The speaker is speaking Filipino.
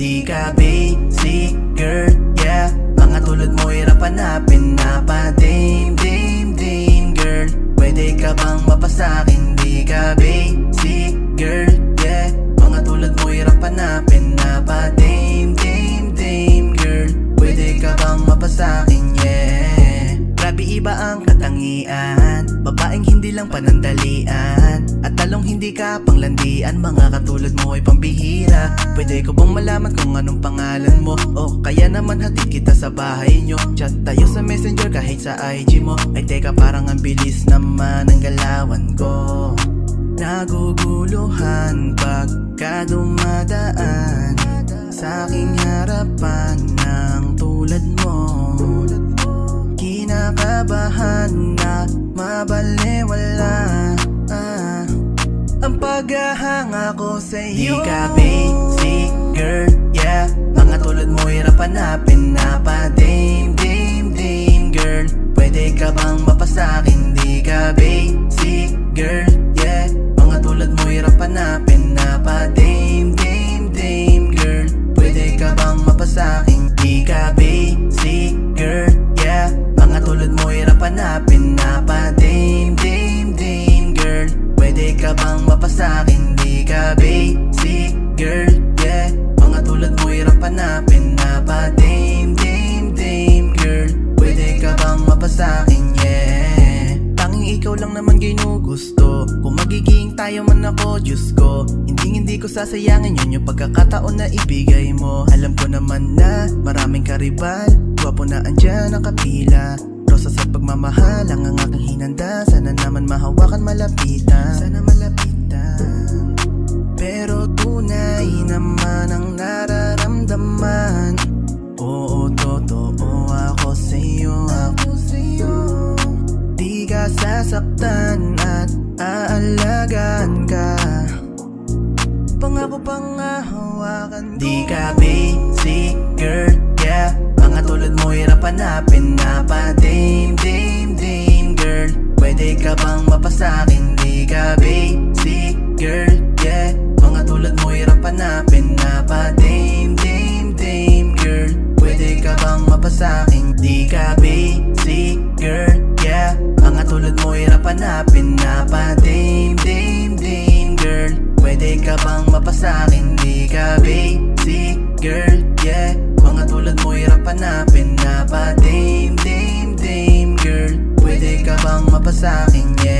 Di ka basic girl, yeah. Mga tulad mo hirap hanapin na pa dame, dame, dame girl. Pwede ka bang mapasakin? Di ka basic girl, yeah. Mga tulad mo hirap hanapin na pa dame, dame, dame girl. Pwede ka bang mapasakin, yeah. Grabe iba ang katangian, babaeng hindi lang panandalian, at talong hindi ka panglandian. Mga katulad mo ay pambihira. Pwede ko bang malaman kung anong pangalan mo? O kaya naman hatid kita sa bahay nyo. Chat tayo sa messenger kahit sa IG mo. Ay teka, parang ang bilis naman ang galawan ko. Naguguluhan pagka dumadaan sa aking harapan ng tulad mo. Kinakabahan na mabalewala ang paghahanga ko sa'yo. Di ka basic girl, yeah. Mga tulad mo hirap hanapin na pa dame, dame, dame girl. Pwede ka bang mapasakin? Di ka basic girl, yeah. Mga tulad mo hirap hanapin na pa dame, dame, dame girl. Pwede ka bang mapasakin? Di ka basic girl, yeah. Mga tulad mo hirap hanapin na pa dame, dame, dame girl. Pwede ka bang mapasakin? Di ka basic girl, yeah. Mga tulad mo hirap hanapin na pa dame, dame, dame girl. Pwede ka bang mapasakin, yeah. Tanging ikaw lang naman ginugusto. Kung magiging tayo man ako, Diyos ko, hindi ko sasayangin yun yung pagkakataon na ibigay mo. Alam ko naman na maraming karibal, gwapo na andyan nakapila. Rosas at pagmamahal ang aking hinanda. Sana naman mahawakan, malapitan. Sana malapitan. Pero tunay naman ang nararamdaman. Oo, totoo ako sa'yo. Di ka sasaktan at aalagaan ka. Pangako pang hawakan ko. Di ka basic girl, yeah. Mga tulad mo hirap hanapin na pa dame, dame, dame girl. Pwede ka bang mapasakin? Di ka basic girl, yeah. Mga tulad mo hirap hanapin na pa dame, dame, dame girl. Pwede ka bang mapasakin? Di ka basic girl, yeah. Mga tulad mo hirap hanapin na pa dame, dame, dame girl. Pwede ka bang mapasakin? Di ka basic girl, yeah. Mga tulad mo hirap hanapin na pa dame, dame, dame girl. Pwede ka bang mapasakin, yeah.